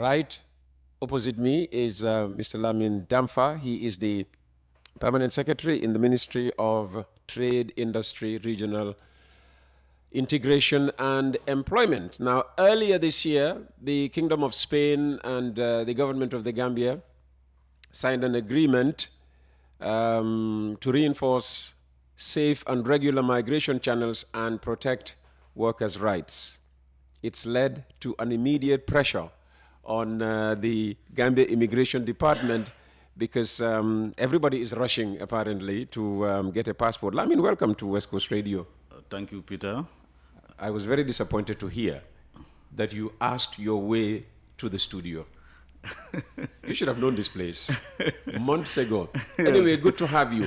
Right opposite me is Mr. Lamin Dampha. He is the Permanent Secretary in the Ministry of Trade, Industry, Regional Integration and Employment. Now, earlier this year, the Kingdom of Spain and the government of the Gambia signed an agreement to reinforce safe and regular migration channels and protect workers' rights. It's led to an immediate pressure on the Gambia Immigration Department because everybody is rushing, apparently, to get a passport. Lamin, welcome to West Coast Radio. Thank you, Peter. I was very disappointed to hear that you asked your way to the studio. You should have known this place months ago. Anyway, good to have you.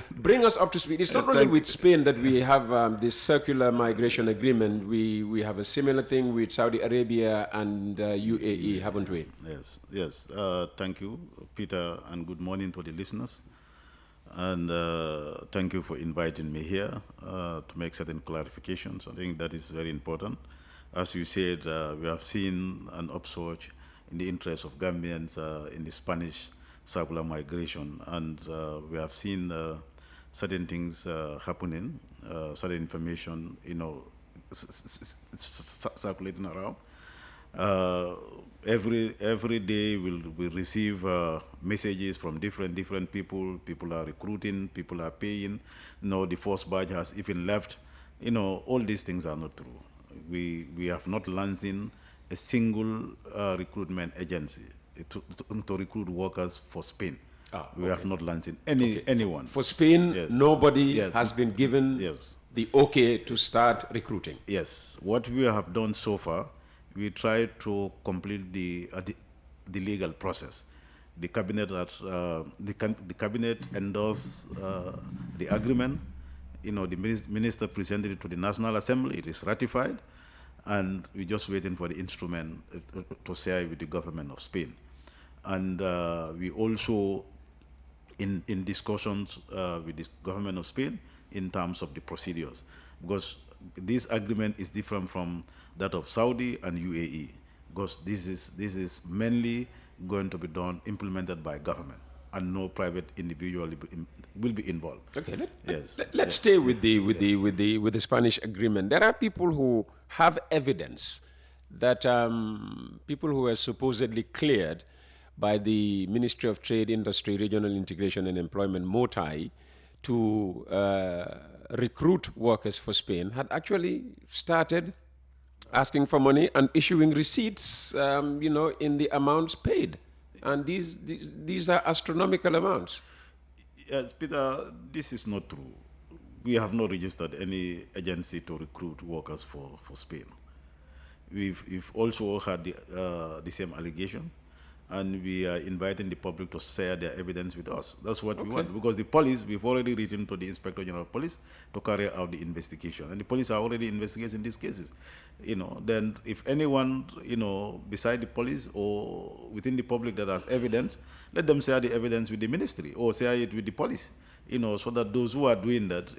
Bring us up to speed. It's not only with Spain that we have this circular migration agreement. We have a similar thing with Saudi Arabia and UAE, haven't we? Yes. Thank you, Peter, and good morning to the listeners. And thank you for inviting me here to make certain clarifications. I think that is very important. As you said, we have seen an upsurge in the interest of Gambians in the Spanish circular migration, and we have seen certain things happening, certain information, circulating around. Every day we receive messages from different people. People are recruiting, people are paying. The first batch has even left. All these things are not true. We have not launched a single recruitment agency to recruit workers for Spain. We have not launched anyone. For Spain, yes. nobody has been given the okay to start recruiting. Yes. What we have done so far, we tried to complete the legal process. The cabinet the cabinet endorsed the agreement. The minister presented it to the National Assembly. It is ratified. And we're just waiting for the instrument to share with the government of Spain. And we also in discussions with the government of Spain in terms of the procedures, because this agreement is different from that of Saudi and UAE, because this is mainly going to be implemented by government, and no private individual will be involved. Okay, let's Yes. stay with the Spanish agreement. There are people who have evidence that people who were supposedly cleared by the Ministry of Trade, Industry, Regional Integration and Employment, MOTAI, to recruit workers for Spain had actually started asking for money and issuing receipts, in the amounts paid. And these are astronomical amounts. Yes, Peter, this is not true. We have not registered any agency to recruit workers for Spain. We've also had the same allegation, and we are inviting the public to share their evidence with us. That's what we want, because the police, we've already written to the Inspector General of Police to carry out the investigation, and the police are already investigating these cases. Then if anyone, beside the police or within the public that has evidence, let them share the evidence with the ministry or share it with the police, so that those who are doing that,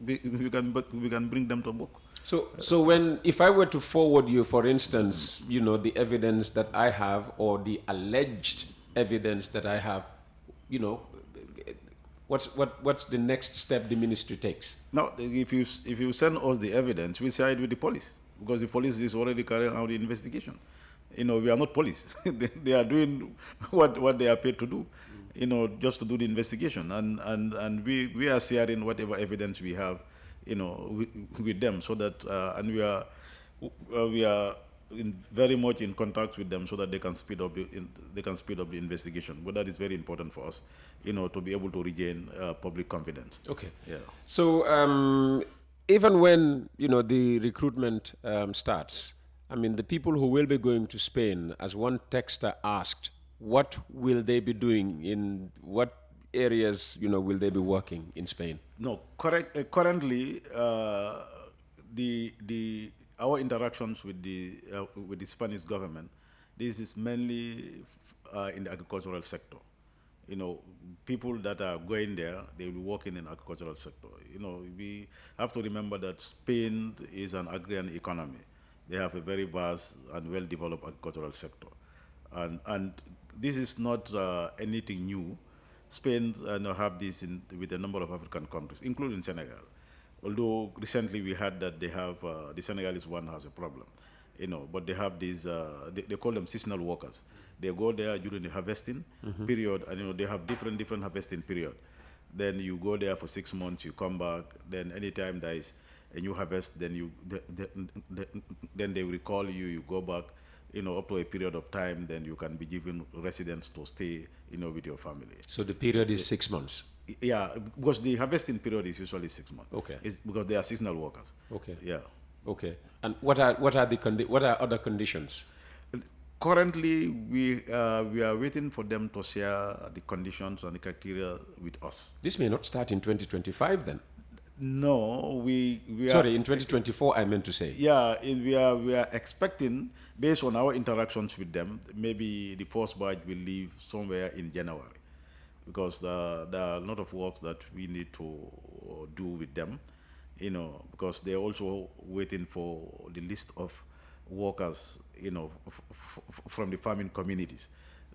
we can bring them to book. So if I were to forward you, for instance, the evidence that I have or the alleged evidence that I have, what's the next step the ministry takes? Now, if you send us the evidence, we share it with the police, because the police is already carrying out the investigation. We are not police. they are doing what they are paid to do, just to do the investigation, and we are sharing whatever evidence we have, with them, so that and we are very much in contact with them, so that they can speed up the investigation. But that is very important for us, to be able to regain public confidence. Okay. Yeah. So even when the recruitment starts, the people who will be going to Spain, as one texter asked, what will they be doing, in what areas will they be working in Spain? No, correct. Currently, our interactions with the Spanish government, this is mainly in the agricultural sector. People that are going there, they will be working in the agricultural sector. We have to remember that Spain is an agrarian economy. They have a very vast and well-developed agricultural sector. And this is not anything new. Spain now have this with a number of African countries, including Senegal. Although recently we heard that they have, the Senegalese one has a problem, but they have these, they call them seasonal workers. They go there during the harvesting period, and they have different harvesting period. Then you go there for 6 months, you come back, then anytime there is a new harvest, then then they will call you, you go back, up to a period of time, then you can be given residence to stay, with your family. So the period is 6 months. Yeah, because the harvesting period is usually 6 months. Okay. It's because they are seasonal workers. Okay. Yeah. Okay. And what are other conditions? Currently, we are waiting for them to share the conditions and the criteria with us. This may not start in 2025 then. No, we are. Sorry, in 2024 I meant to say. Yeah, we are expecting, based on our interactions with them, maybe the first batch will leave somewhere in January, because there are a lot of work that we need to do with them, because they're also waiting for the list of workers, from the farming communities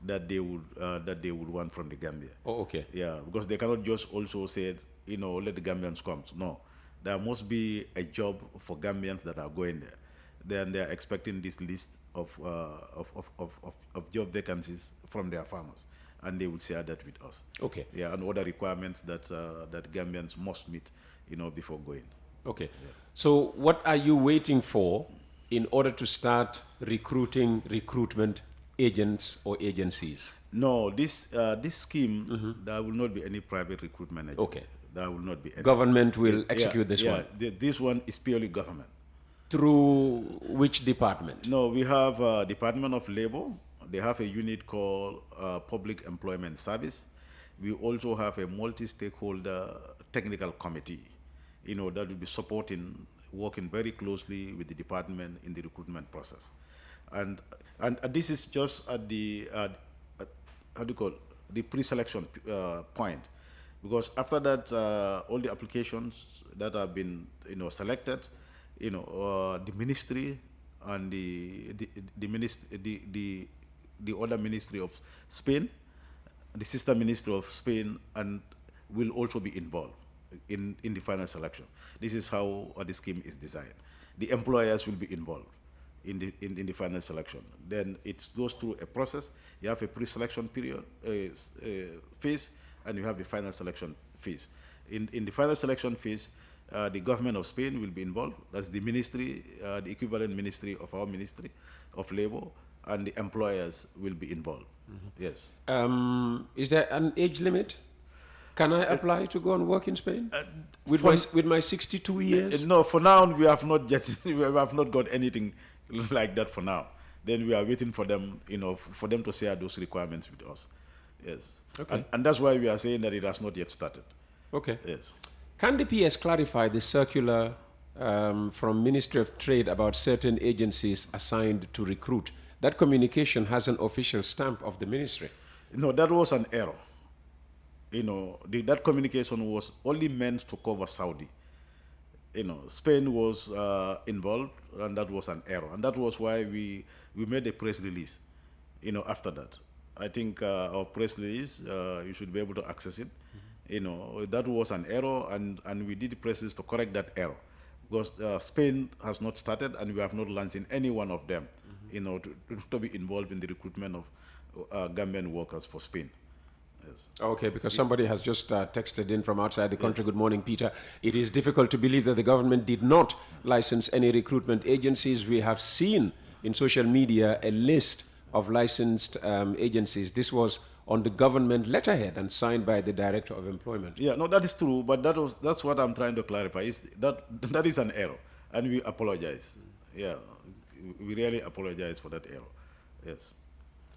that they would want from the Gambia. Oh, okay. Yeah, because they cannot just also say, let the Gambians come. No, there must be a job for Gambians that are going there. Then they are expecting this list of job vacancies from their farmers, and they will share that with us. Okay. Yeah, and other requirements that that Gambians must meet, before going. Okay. Yeah. So what are you waiting for in order to start recruiting recruitment agents or agencies? No, this scheme, there will not be any private recruitment agency. Okay. There will not be any. Government will execute this one. This one is purely government. Through which department? No, we have Department of Labor. They have a unit called Public Employment Service. We also have a multi-stakeholder technical committee, that will be supporting, working very closely with the department in the recruitment process. And this is just at the the pre-selection point, because after that, all the applications that have been selected, the ministry and the other ministry of Spain, the sister ministry of Spain, and will also be involved in the final selection. This is how the scheme is designed. The employers will be involved in the final selection. Then it goes through a process. You have a pre-selection period phase, and you have the final selection phase. In the final selection phase, the government of Spain will be involved. That's the ministry, the equivalent ministry of our Ministry of Labor, and the employers will be involved. Yes. Is there an age limit? Can I apply to go and work in Spain with my 62 years? No, for now we have not got anything like that for now. Then we are waiting for them, for them to share those requirements with us. Yes. Okay. And that's why we are saying that it has not yet started. Okay. Yes. Can the PS clarify the circular from Ministry of Trade about certain agencies assigned to recruit? That communication has an official stamp of the ministry. No, that was an error. That communication was only meant to cover Saudi. Spain was involved, and that was an error. And that was why we made a press release, after that. I think our press release, you should be able to access it. That was an error, and we did press release to correct that error. Because Spain has not started, and we have not launched in any one of them, to be involved in the recruitment of Gambian workers for Spain. Yes. Okay, because somebody has just texted in from outside the country. Good morning, Peter. It is difficult to believe that the government did not license any recruitment agencies. We have seen in social media a list of licensed agencies. This was on the government letterhead and signed by the Director of Employment. Yeah, no, that is true, but that's what I'm trying to clarify. Is that is an error, and we apologize. Yeah, we really apologize for that error. Yes.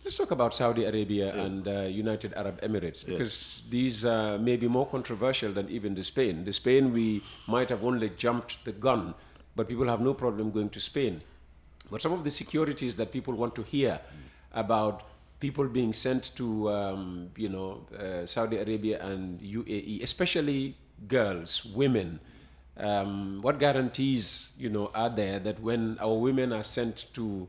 Let's talk about Saudi Arabia and United Arab Emirates, because these may be more controversial than even the Spain. The Spain, we might have only jumped the gun, but people have no problem going to Spain. But some of the securities that people want to hear about people being sent to, Saudi Arabia and UAE, especially girls, women, What guarantees, are there that when our women are sent to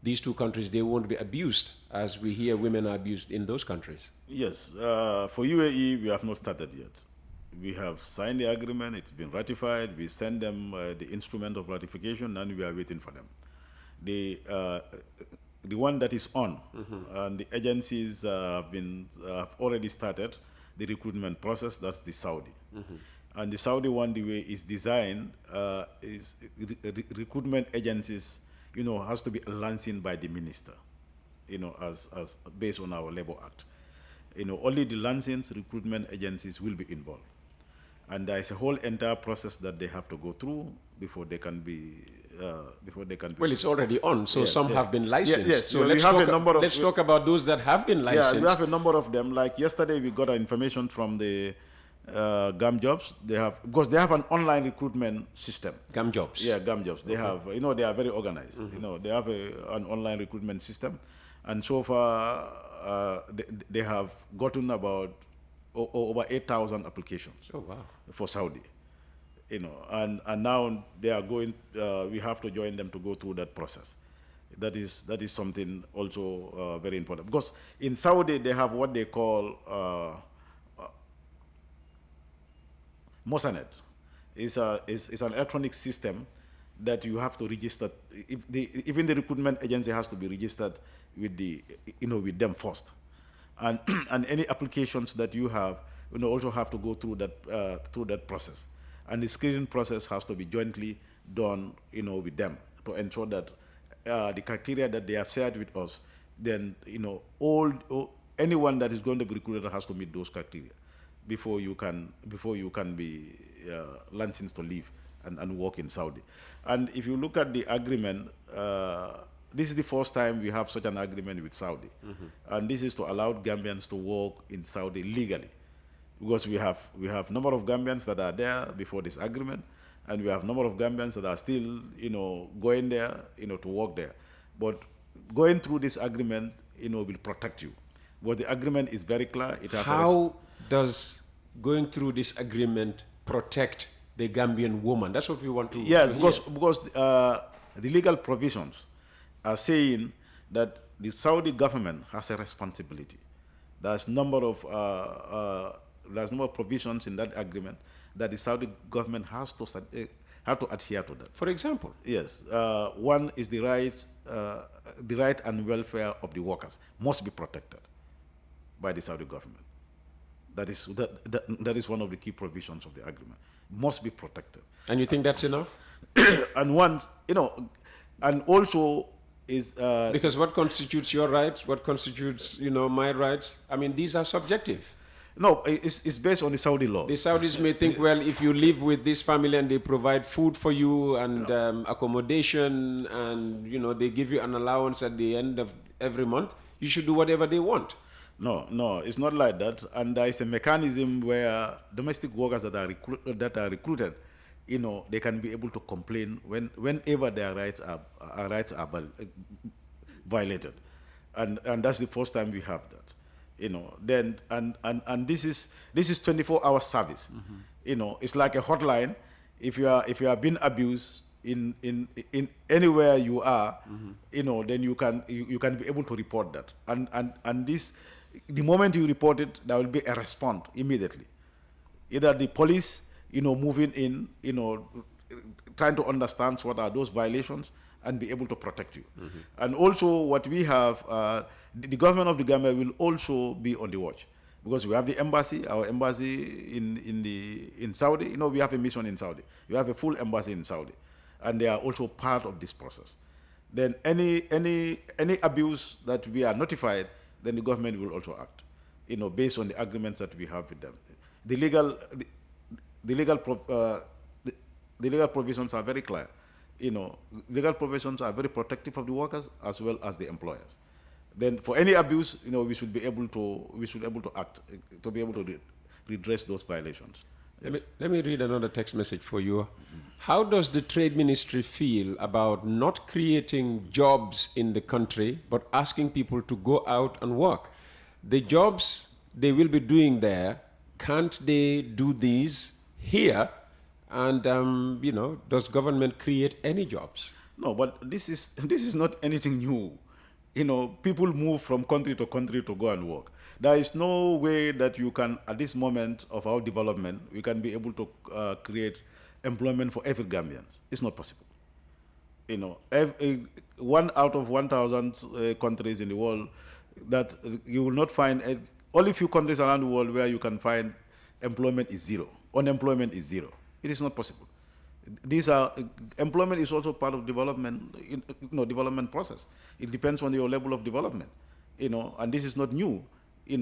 these two countries, they won't be abused, as we hear women are abused in those countries? Yes, for UAE, we have not started yet. We have signed the agreement, it's been ratified, we send them the instrument of ratification, and we are waiting for them. The one that is on, and the agencies have already started the recruitment process, that's the Saudi. And the Saudi one, the way is designed, is recruitment agencies, has to be licensed by the minister, as based on our Labor Act. Only the licensed recruitment agencies will be involved. And there is a whole entire process that they have to go through before they can be. Well, it's already on, so some have been licensed. Yes. So let's talk about those that have been licensed. Yeah, we have a number of them. Like yesterday, we got information from the GAM Jobs. Because they have an online recruitment system. GAM Jobs. Yeah, GAM Jobs. They have, they are very organized. They have an online recruitment system, and so far they have gotten about over 8,000 applications. Oh wow! For Saudi. And now they are going. We have to join them to go through that process. That is something also very important, because in Saudi they have what they call Mosanet. It's an electronic system that you have to register. Even the recruitment agency has to be registered with with them first, and and any applications that you have, also have to go through that process. And the screening process has to be jointly done, with them, to ensure that the criteria that they have shared with us, then, anyone that is going to be recruited has to meet those criteria before you can be licensed to live and work in Saudi. And if you look at the agreement, this is the first time we have such an agreement with Saudi, and this is to allow Gambians to work in Saudi legally. Because we have number of Gambians that are there before this agreement, and we have number of Gambians that are still, going there, to work there. But going through this agreement, will protect you. But the agreement is very clear. It has How does going through this agreement protect the Gambian woman? That's what we want to Yes, hear. because the legal provisions are saying that the Saudi government has a responsibility. There's number of provisions in that agreement that the Saudi government has to adhere to that. For example? Yes. One is the right and welfare of the workers must be protected by the Saudi government. That is one of the key provisions of the agreement. Must be protected. And you think that's enough? And once, and also is... because what constitutes your rights? What constitutes, my rights? I mean, these are subjective. No, it's based on the Saudi law. The Saudis may think, well, if you live with this family and they provide food for you and accommodation and, they give you an allowance at the end of every month, you should do whatever they want. No, it's not like that. And there is a mechanism where domestic workers that are recruited, they can be able to complain whenever their rights are violated. And that's the first time we have that. Then and this is 24-hour service. It's like a hotline. If you are being abused in anywhere you are, then you can be able to report that. And this, the moment you report it, there will be a response immediately. Either the police, moving in, trying to understand what are those violations and be able to protect you. And also what we have, the government of the Gambia will also be on the watch, because we have the embassy, our embassy in Saudi. We have a mission in Saudi. We have a full embassy in Saudi, and they are also part of this process. Then any abuse that we are notified, then the government will also act, based on the agreements that we have with them. The legal provisions are very clear. Legal provisions are very protective of the workers as well as the employers. Then for any abuse, we should be able to act to be able to redress those violations. Yes. Let me read another text message for you. How does the Trade Ministry feel about not creating jobs in the country, but asking people to go out and work? The jobs they will be doing there, can't they do these here And, does government create any jobs? No, but this is not anything new. People move from country to country to go and work. There is no way that you can, at this moment of our development, we can be able to create employment for every Gambian. It's not possible. One out of 1,000 countries in the world, that you will not find, only few countries around the world where you can find employment is zero, unemployment is zero. It is not possible. These are employment is also part of development, development process. It depends on your level of development, and this is not new, in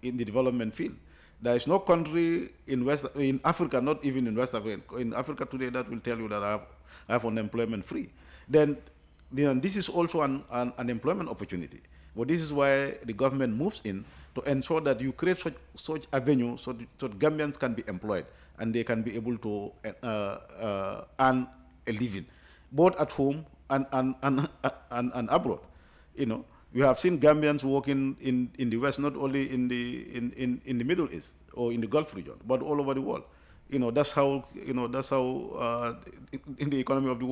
the development field. There is no country in Africa, not even in West Africa, in Africa today, that will tell you that I have unemployment free. Then this is also an employment opportunity. But this is why the government moves in to ensure that you create such avenue so that Gambians can be employed and they can be able to earn a living, both at home and abroad. We have seen Gambians working in the West, not only in the Middle East or in the Gulf region, but all over the world. That's how in the economy of the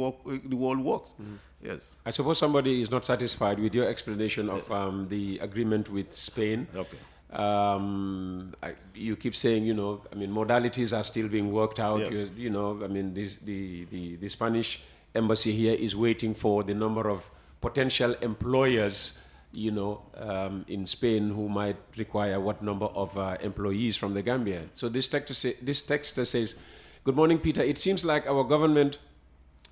world works. Mm-hmm. Yes. I suppose somebody is not satisfied with your explanation of the agreement with Spain. Okay. You keep saying, modalities are still being worked out. Yes. The Spanish embassy here is waiting for the number of potential employers, in Spain who might require what number of employees from the Gambia. So this texter says, "Good morning, Peter. It seems like our government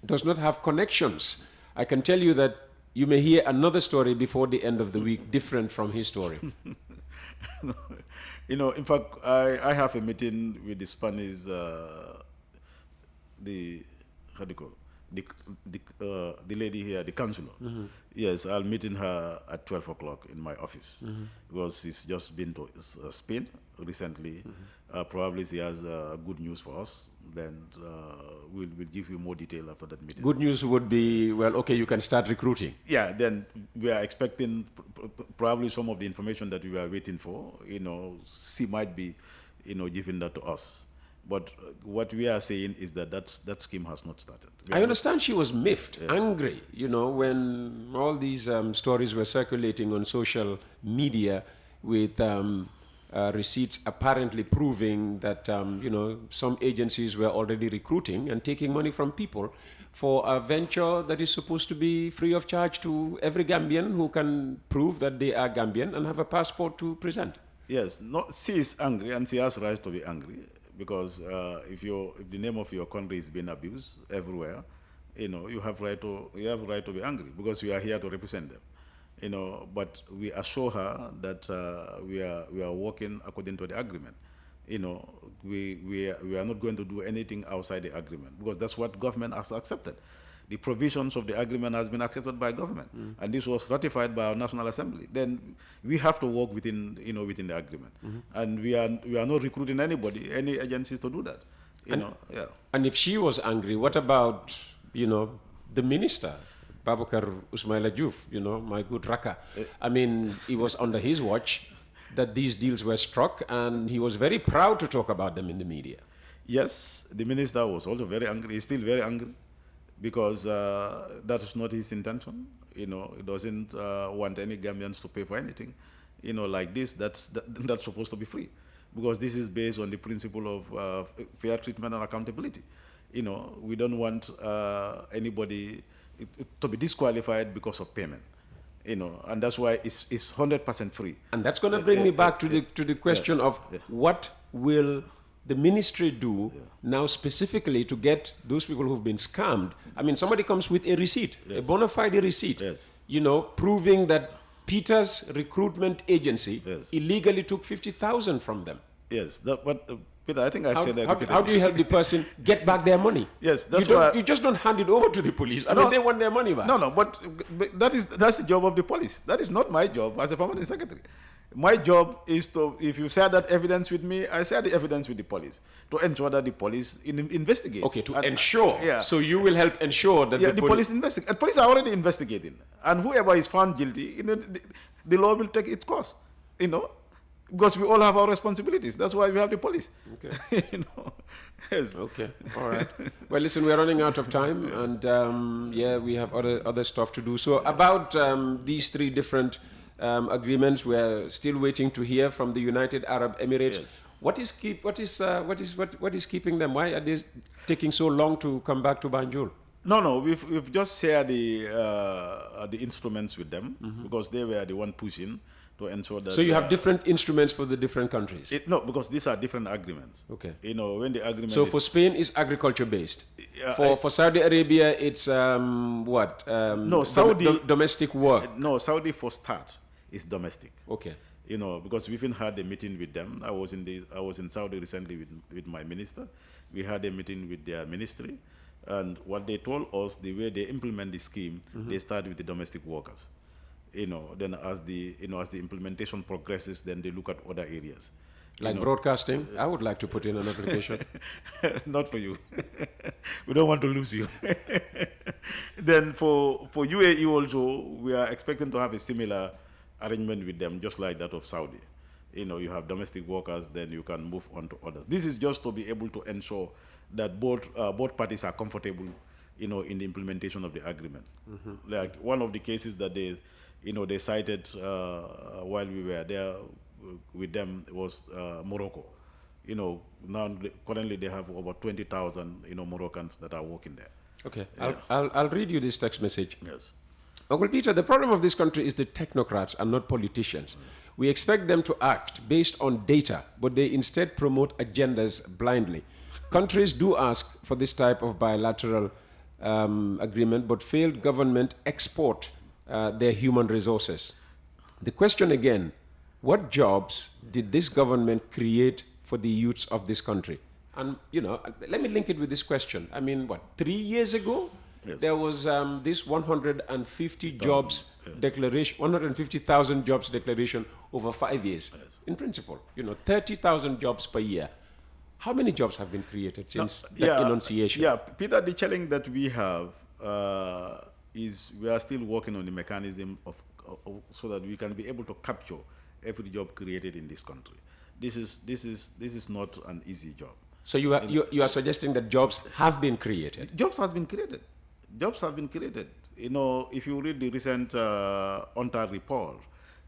does not have connections. I can tell you that you may hear another story before the end of the week, different from his story." In fact, I have a meeting with the Spanish, how do you call it? The lady here, the councillor. Mm-hmm. Yes, I'll meet her at 12 o'clock in my office, mm-hmm. because she's just been to Spain recently. Mm-hmm. Probably she has good news for us. Then we'll give you more detail after that meeting. Good news would be, well, okay, you can start recruiting. Yeah, then we are expecting probably some of the information that we were waiting for. She might be, giving that to us. But what we are saying is that scheme has not started. I understand she was miffed, angry, when all these stories were circulating on social media with receipts apparently proving that, some agencies were already recruiting and taking money from people for a venture that is supposed to be free of charge to every Gambian who can prove that they are Gambian and have a passport to present. Yes, she is angry, and she has right to be angry. Because if the name of your country is being abused everywhere, you have right to be angry, because we are here to represent them. But we assure her that we are working according to the agreement. We are not going to do anything outside the agreement, because that's what government has accepted. The provisions of the agreement has been accepted by government, and this was ratified by our National Assembly. Then we have to work within the agreement, and we are not recruiting any agencies to do that. And if she was angry, what about the minister, Babukar Usmaila Diouf, my good Raka? It was under his watch that these deals were struck, and he was very proud to talk about them in the media. Yes, the minister was also very angry. He's still very angry, because that is not his intention. He doesn't want any Gambians to pay for anything. Like this, that's supposed to be free, because this is based on the principle of fair treatment and accountability. We don't want anybody to be disqualified because of payment. And that's why it's 100% free. And that's going to bring me back to the question of what will the ministry do now specifically to get those people who've been scammed? Somebody comes with a receipt, a bona fide receipt, proving that Peter's recruitment agency illegally took 50,000 from them. Yes, but Peter, I think I've said that. How do you help the person get back their money? Yes, you just don't hand it over to the police. They want their money back. No, but that's the job of the police. That is not my job as a permanent secretary. My job is to, if you share that evidence with me, I share the evidence with the police to ensure that the police investigate. Okay, ensure. So you will help ensure that the police investigate. The police are already investigating, and whoever is found guilty, the law will take its course. Because we all have our responsibilities. That's why we have the police. Okay. You know? Yes. Okay. All right. Well, listen, we're running out of time, and yeah, we have other stuff to do. So about these three different agreements, we're still waiting to hear from the United Arab Emirates. Yes. What is keeping them? Why are they taking so long to come back to Banjul? No, we've just shared the instruments with them because they were the one pushing to ensure that. So you have different instruments for the different countries. No, because these are different agreements. Okay. You know, when the agreement. So is, for Spain, it's agriculture based. For Saudi Arabia, it's what? No, Saudi domestic work. No, Saudi for start is domestic. Okay. You know, because we even had a meeting with them. I was in Saudi recently with my minister. We had a meeting with their ministry, and what they told us, the way they implement the scheme, they start with the domestic workers. You know, then as the implementation progresses, then they look at other areas. Like broadcasting, I would like to put in an application. Not for you. We don't want to lose you. Then for UAE also, we are expecting to have a similar arrangement with them, just like that of Saudi. You know, you have domestic workers, then you can move on to others. This is just to be able to ensure that both parties are comfortable, you know, in the implementation of the agreement. Like one of the cases that they cited while we were there with them was Morocco. You know, now currently they have over 20,000 Moroccans that are working there. Okay, yeah. I'll read you this text message. Yes. Uncle Peter, the problem of this country is the technocrats and not politicians. We expect them to act based on data, but they instead promote agendas blindly. Countries do ask for this type of bilateral agreement, but failed government export their human resources. The question again, what jobs did this government create for the youths of this country? And, let me link it with this question. I mean, 3 years ago, yes, there was this 150 jobs declaration, 150,000 jobs declaration over 5 years. Yes. In principle, 30,000 jobs per year. How many jobs have been created since that enunciation? Yeah, Peter, the challenge that we have is we are still working on the mechanism so that we can be able to capture every job created in this country. This is not an easy job. So you are suggesting that jobs have been created? Jobs have been created. Jobs have been created. If you read the recent UNTAD report,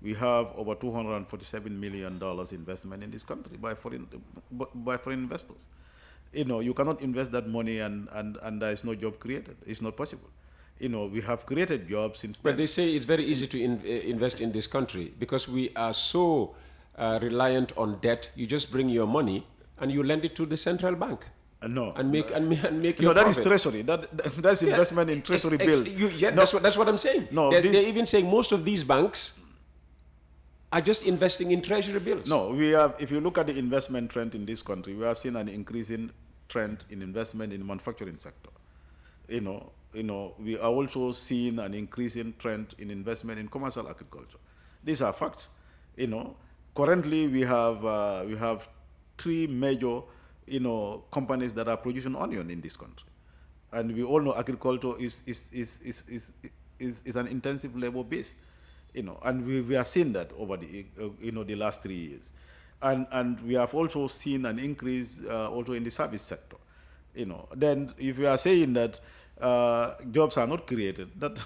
we have over $247 million investment in this country by foreign investors. You cannot invest that money and there is no job created. It's not possible. We have created jobs since then. But they say it's very easy to invest in this country because we are so reliant on debt. You just bring your money and you lend it to the central bank. No, and make your no. That profit. Is treasury. That's investment in treasury bills. That's what I'm saying. No, they're even saying most of these banks are just investing in treasury bills. No, we have. If you look at the investment trend in this country, we have seen an increasing trend in investment in the manufacturing sector. We are also seeing an increasing trend in investment in commercial agriculture. These are facts. Currently we have three major companies that are producing onion in this country, and we all know agriculture is an intensive labor base, and we have seen that over the last 3 years, and we have also seen an increase also in the service sector. Then if we are saying that jobs are not created, that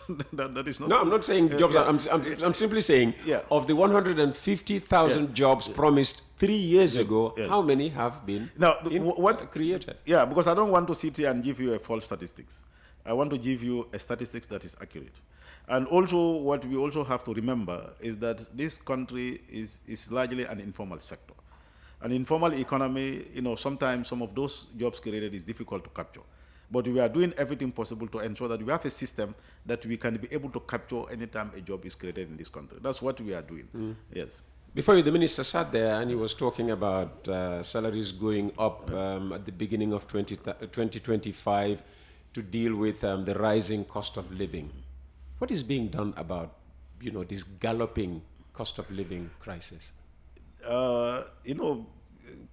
is not. No, I'm not saying jobs. I'm simply saying of the 150,000 jobs promised 3 years ago, how many have been created? Yeah, because I don't want to sit here and give you a false statistics. I want to give you a statistics that is accurate. And also, what we also have to remember is that this country is largely an informal sector. An informal economy, sometimes some of those jobs created is difficult to capture. But we are doing everything possible to ensure that we have a system that we can be able to capture anytime a job is created in this country. That's what we are doing. Yes. Before you, the minister sat there and he was talking about salaries going up at the beginning of 2025 to deal with the rising cost of living. What is being done about, this galloping cost of living crisis?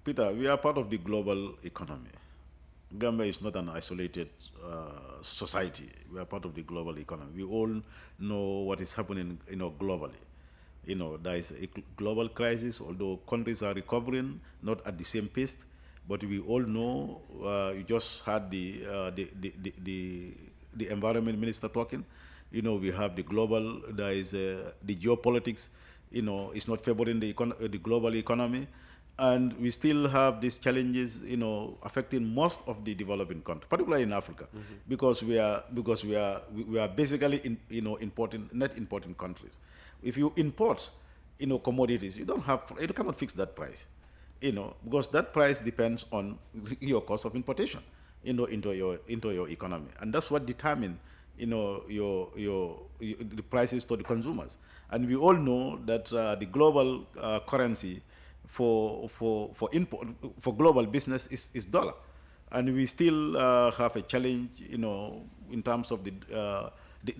Peter, we are part of the global economy. Gambia is not an isolated society. We are part of the global economy. We all know what is happening, globally. There is a global crisis, although countries are recovering, not at the same pace. But we all know, you just had the environment minister talking. We have the global, there is the geopolitics, it's not favoring the global economy. And we still have these challenges, affecting most of the developing countries, particularly in Africa, because we are basically net importing countries. If you import, commodities, you cannot fix that price, because that price depends on your cost of importation, into your economy, and that's what determines, the prices to the consumers. And we all know that the global currency for global business is dollar, and we still have a challenge, in terms of the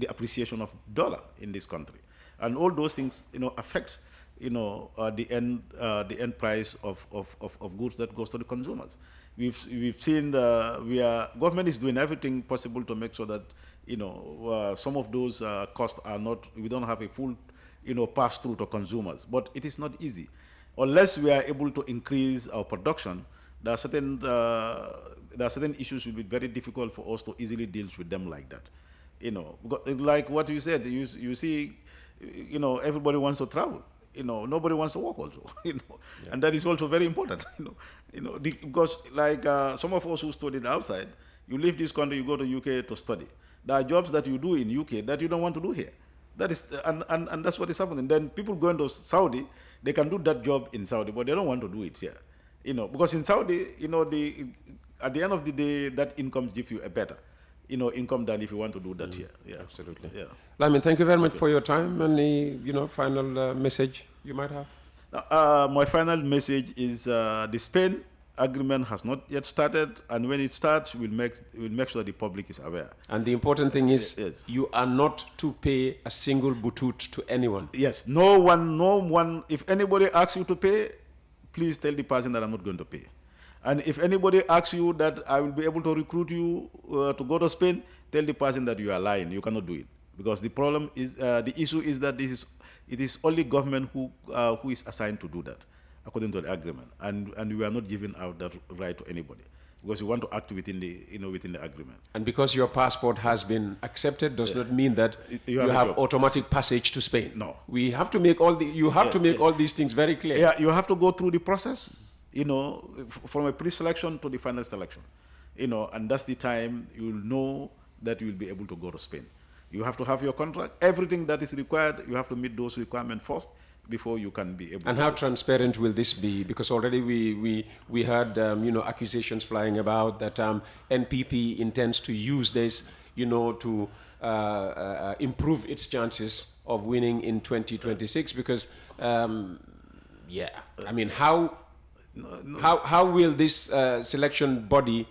appreciation of dollar in this country, and all those things, affect, the end price of goods that goes to the consumers. We've seen government is doing everything possible to make sure that, some of those costs are not, we don't have a full, pass through to consumers, but it is not easy unless we are able to increase our production. There are certain issues will be very difficult for us to easily deal with them like that. Because, like what you said, you see, everybody wants to travel. Nobody wants to work also. And that is also very important. Because like some of us who studied outside, you leave this country, you go to UK to study. There are jobs that you do in UK that you don't want to do here. That is, and that's what is happening. Then people going to Saudi, they can do that job in Saudi, but they don't want to do it here. Because in Saudi, at the end of the day, that income gives you a better, income than if you want to do that here. Yeah, absolutely. Yeah. Lamin, thank you very much for your time. Any, final message you might have? My final message is the Spain agreement has not yet started, and when it starts, we'll make sure the public is aware. And the important thing is, yes, you are not to pay a single butut to anyone. Yes, no one. If anybody asks you to pay, please tell the person that I'm not going to pay. And if anybody asks you that I will be able to recruit you to go to Spain, tell the person that you are lying. You cannot do it, because the problem is, the issue is that it is only government who is assigned to do that, according to the agreement, and we are not giving out that right to anybody, because we want to act within the agreement. And because your passport has been accepted does not mean that you have automatic passage to Spain. No, we have to make all these things very clear. Yeah, you have to go through the process, from a pre-selection to the final selection, and that's the time you will know that you will be able to go to Spain. You have to have your contract, everything that is required. You have to meet those requirements first before you can be able. And how transparent will this be? Because already we heard accusations flying about that NPP intends to use this to improve its chances of winning in 2026. Because I mean, how will this selection body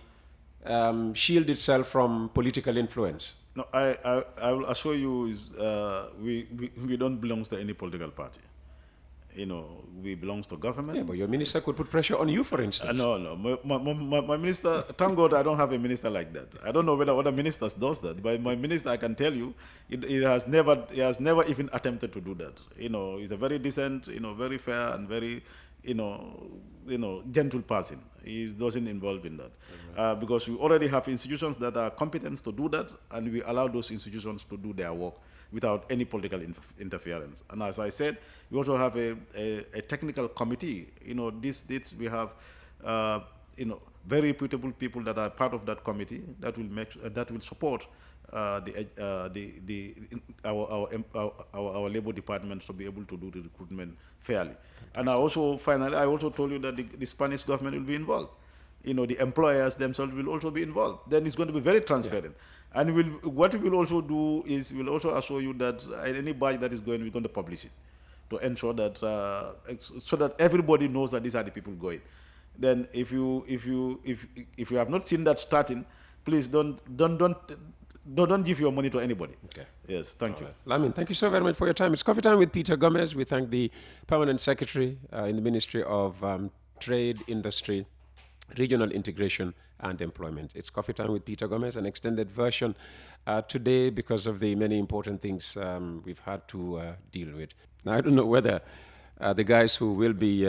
shield itself from political influence? No, I will assure you, we don't belong to any political party. We belong to government. Yeah, but your minister could put pressure on you, for instance. No. My minister, thank God I don't have a minister like that. I don't know whether other ministers does that, but my minister, I can tell you, he has never even attempted to do that. He's a very decent, very fair and very, gentle person. He doesn't involve in that, because we already have institutions that are competent to do that, and we allow those institutions to do their work without any political interference. And as I said, we also have a technical committee. We have very reputable people that are part of that committee that will support our labor departments to be able to do the recruitment fairly. And I also told you that the Spanish government will be involved. The employers themselves will also be involved. Then it's going to be very transparent. Yeah. And what we will also do is we'll also assure you that any batch that is going, we're going to publish it to ensure that so that everybody knows that these are the people going. Then if you have not seen that starting, please don't give your money to anybody. Okay. Yes, thank you. Lamin, thank you so very much for your time. It's Coffee Time with Peter Gomez. We thank the Permanent Secretary in the Ministry of Trade, Industry, Regional Integration and Employment. It's Coffee Time with Peter Gomez, an extended version today because of the many important things we've had to deal with. Now, I don't know whether the guys who will be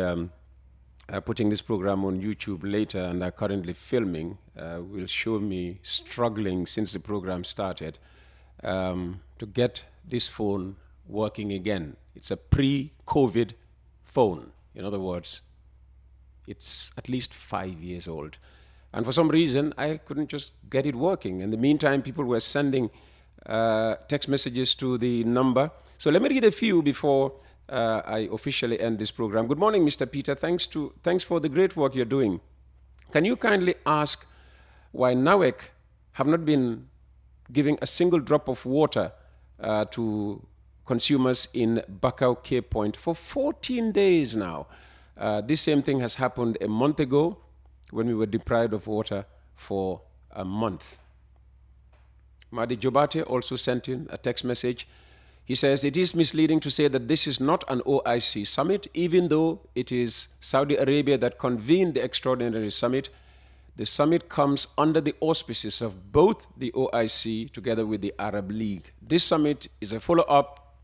putting this program on YouTube later and are currently filming will show me struggling since the program started to get this phone working again. It's a pre-COVID phone. In other words, it's at least 5 years old. And for some reason, I couldn't just get it working. In the meantime, people were sending text messages to the number. So let me read a few before I officially end this program. Good morning, Mr. Peter. Thanks for the great work you're doing. Can you kindly ask why NAWEC have not been giving a single drop of water to consumers in Bakau Cape Point for 14 days now? This same thing has happened a month ago when we were deprived of water for a month. Madi Jobate also sent in a text message. He says, it is misleading to say that this is not an OIC summit, even though it is Saudi Arabia that convened the extraordinary summit. The summit comes under the auspices of both the OIC together with the Arab League. This summit is a follow-up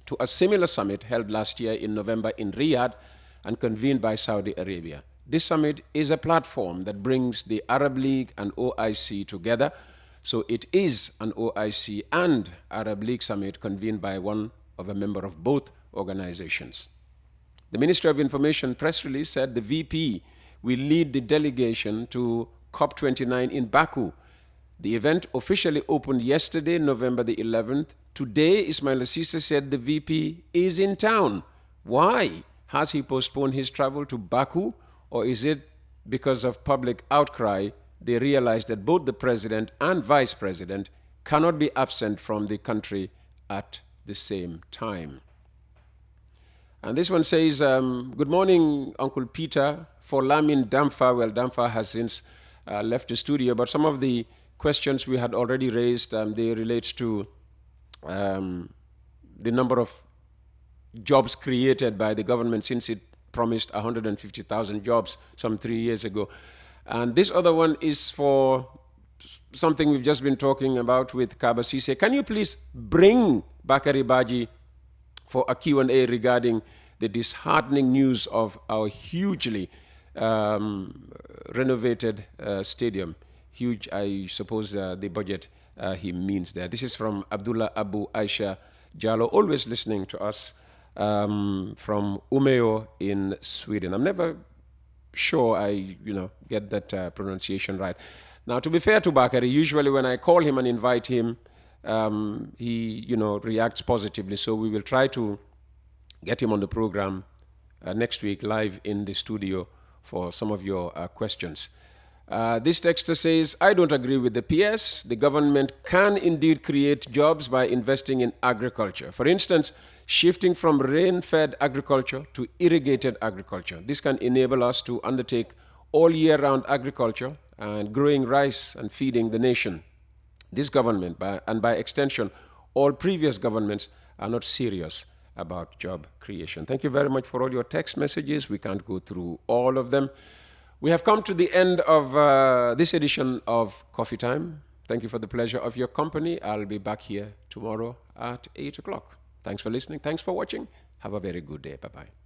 to a similar summit held last year in November in Riyadh and convened by Saudi Arabia. This summit is a platform that brings the Arab League and OIC together. So it is an OIC and Arab League summit convened by one of a member of both organizations. The Ministry of Information press release said the VP will lead the delegation to COP29 in Baku. The event officially opened yesterday, November the 11th. Today, Ismail Assisi said the VP is in town. Why? Has he postponed his travel to Baku, or is it because of public outcry they realized that both the president and vice president cannot be absent from the country at the same time? And this one says, good morning, Uncle Peter. For Lamin Dampha, well, Dampha has since left the studio, but some of the questions we had already raised, they relate to the number of jobs created by the government since it promised 150,000 jobs some 3 years ago. And this other one is for something we've just been talking about with Kaba Sise. Can you please bring Bakari Baji for a Q&A regarding the disheartening news of our hugely renovated stadium? Huge, I suppose the budget he means there. This is from Abdullah Abu Aisha Jallo, always listening to us from Umeå in Sweden. I'm never sure I get that pronunciation right. Now, to be fair to Bakari, usually when I call him and invite him, he reacts positively. So we will try to get him on the program next week live in the studio for some of your questions. This texter says, I don't agree with the PS. The government can indeed create jobs by investing in agriculture. For instance, shifting from rain-fed agriculture to irrigated agriculture. This can enable us to undertake all year-round agriculture and growing rice and feeding the nation. This government, and by extension, all previous governments, are not serious about job creation. Thank you very much for all your text messages. We can't go through all of them. We have come to the end of this edition of Coffee Time. Thank you for the pleasure of your company. I'll be back here tomorrow at 8 o'clock. Thanks for listening. Thanks for watching. Have a very good day. Bye-bye.